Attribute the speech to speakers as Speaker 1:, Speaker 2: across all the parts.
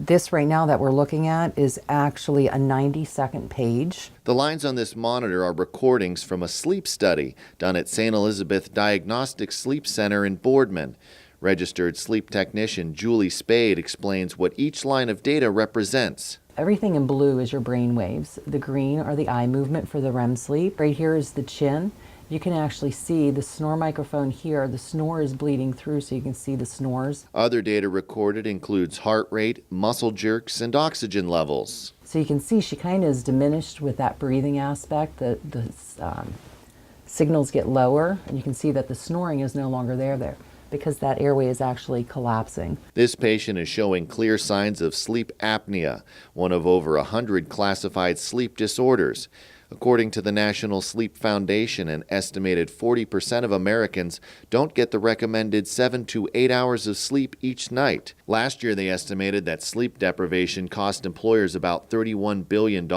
Speaker 1: This right now that we're looking at is actually a 90-second page.
Speaker 2: The lines on this monitor are recordings from a sleep study done at St. Elizabeth Diagnostic Sleep Center in Boardman. Registered sleep technician Julie Spade explains what each line of data represents.
Speaker 1: Everything in blue is your brain waves. The green are the eye movement for the REM sleep. Right here is the chin. You can actually see the snore microphone here. The snore is bleeding through, so you can see the snores.
Speaker 2: Other data recorded includes heart rate, muscle jerks, and oxygen levels.
Speaker 1: So you can see she kind of is diminished with that breathing aspect. The signals get lower, and you can see that the snoring is no longer there because that airway is actually collapsing.
Speaker 2: This patient is showing clear signs of sleep apnea, one of over 100 classified sleep disorders. According to the National Sleep Foundation, an estimated 40% of Americans don't get the recommended 7 to 8 hours of sleep each night. Last year, they estimated that sleep deprivation cost employers about $31 billion,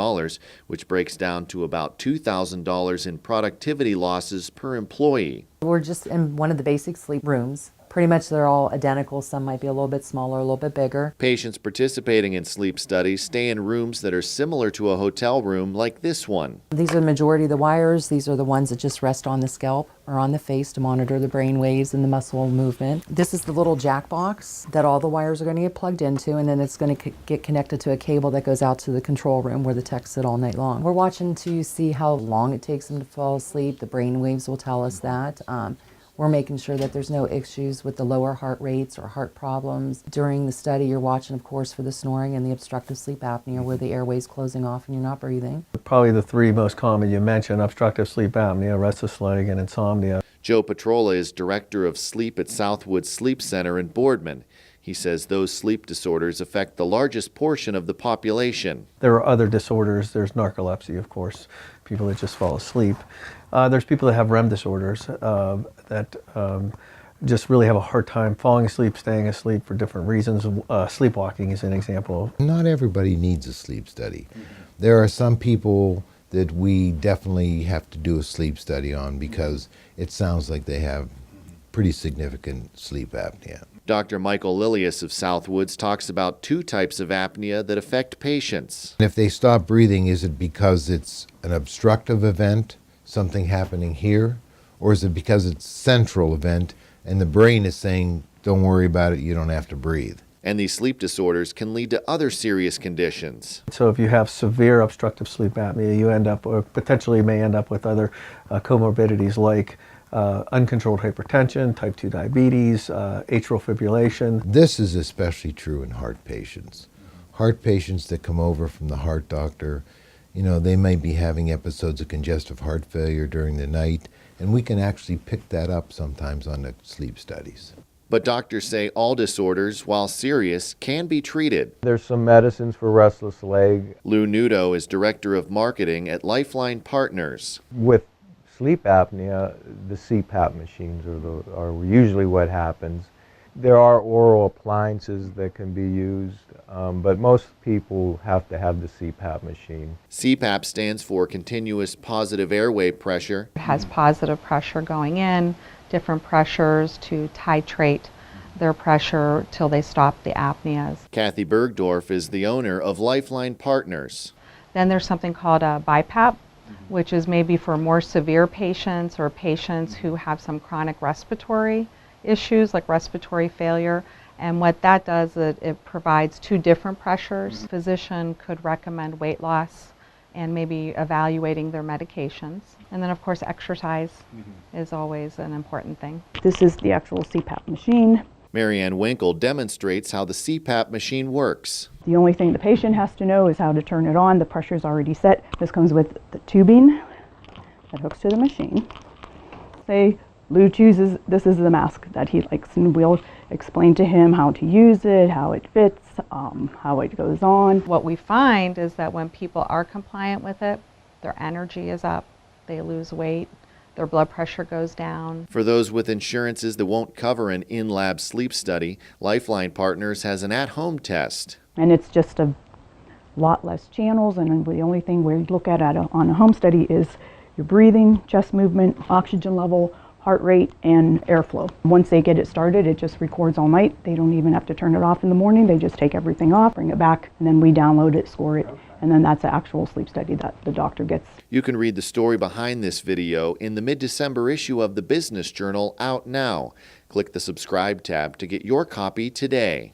Speaker 2: which breaks down to about $2,000 in productivity losses per employee.
Speaker 1: We're just in one of the basic sleep rooms. Pretty much they're all identical. Some might be a little bit smaller, a little bit bigger.
Speaker 2: Patients participating in sleep studies stay in rooms that are similar to a hotel room like this one.
Speaker 1: These are the majority of the wires. These are the ones that just rest on the scalp or on the face to monitor the brain waves and the muscle movement. This is the little jack box that all the wires are going to get plugged into, and then it's going to get connected to a cable that goes out to the control room where the techs sit all night long. We're watching to see how long it takes them to fall asleep. The brain waves will tell us that. We're making sure that there's no issues with the lower heart rates or heart problems. During the study, you're watching, of course, for the snoring and the obstructive sleep apnea where the airway's closing off and you're not breathing.
Speaker 3: Probably the three most common you mentioned: obstructive sleep apnea, restless leg, and insomnia.
Speaker 2: Joe Petrola is director of sleep at Southwood Sleep Center in Boardman. He says those sleep disorders affect the largest portion of the population.
Speaker 3: There are other disorders. There's narcolepsy, of course, people that just fall asleep. There's people that have REM disorders that just really have a hard time falling asleep, staying asleep for different reasons. Sleepwalking is an example.
Speaker 4: Not everybody needs a sleep study. There are some people that we definitely have to do a sleep study on because it sounds like they have pretty significant sleep apnea.
Speaker 2: Dr. Michael Lilius of Southwoods talks about two types of apnea that affect patients.
Speaker 4: If they stop breathing, is it because it's an obstructive event, something happening here, or is it because it's a central event and the brain is saying, don't worry about it, you don't have to breathe?
Speaker 2: And these sleep disorders can lead to other serious conditions.
Speaker 3: So if you have severe obstructive sleep apnea, you end up, or potentially may end up with other comorbidities like uncontrolled hypertension, type 2 diabetes, atrial fibrillation.
Speaker 4: This is especially true in heart patients. Heart patients that come over from the heart doctor, you know, they may be having episodes of congestive heart failure during the night, and we can actually pick that up sometimes on the sleep studies.
Speaker 2: But doctors say all disorders, while serious, can be treated.
Speaker 5: There's some medicines for restless leg.
Speaker 2: Lou Nudo is director of marketing at Lifeline Partners.
Speaker 5: With sleep apnea, the CPAP machines are usually what happens. There are oral appliances that can be used, but most people have to have the CPAP machine.
Speaker 2: CPAP stands for continuous positive airway pressure.
Speaker 6: It has positive pressure going in, different pressures to titrate their pressure till they stop the apneas.
Speaker 2: Kathy Bergdorf is the owner of Lifeline Partners.
Speaker 6: Then there's something called a BiPAP, which is maybe for more severe patients or patients who have some chronic respiratory issues like respiratory failure. And what that does, it provides two different pressures. Physician could recommend weight loss and maybe evaluating their medications. And then of course exercise is always an important thing.
Speaker 7: This is the actual CPAP machine.
Speaker 2: Marianne Winkle demonstrates how the CPAP machine works.
Speaker 7: The only thing the patient has to know is how to turn it on. The pressure is already set. This comes with the tubing that hooks to the machine. Say Lou chooses, this is the mask that he likes, and we'll explain to him how to use it, how it fits, how it goes on.
Speaker 6: What we find is that when people are compliant with it, their energy is up, they lose weight, their blood pressure goes down.
Speaker 2: For those with insurances that won't cover an in-lab sleep study, Lifeline Partners has an at-home test.
Speaker 7: And it's just a lot less channels, and the only thing we look at on a home study is your breathing, chest movement, oxygen level, heart rate, and airflow. Once they get it started, it just records all night. They don't even have to turn it off in the morning. They just take everything off, bring it back, and then we download it, score it, and then that's the actual sleep study that the doctor gets.
Speaker 2: You can read the story behind this video in the mid-December issue of the Business Journal, out now. Click the subscribe tab to get your copy today.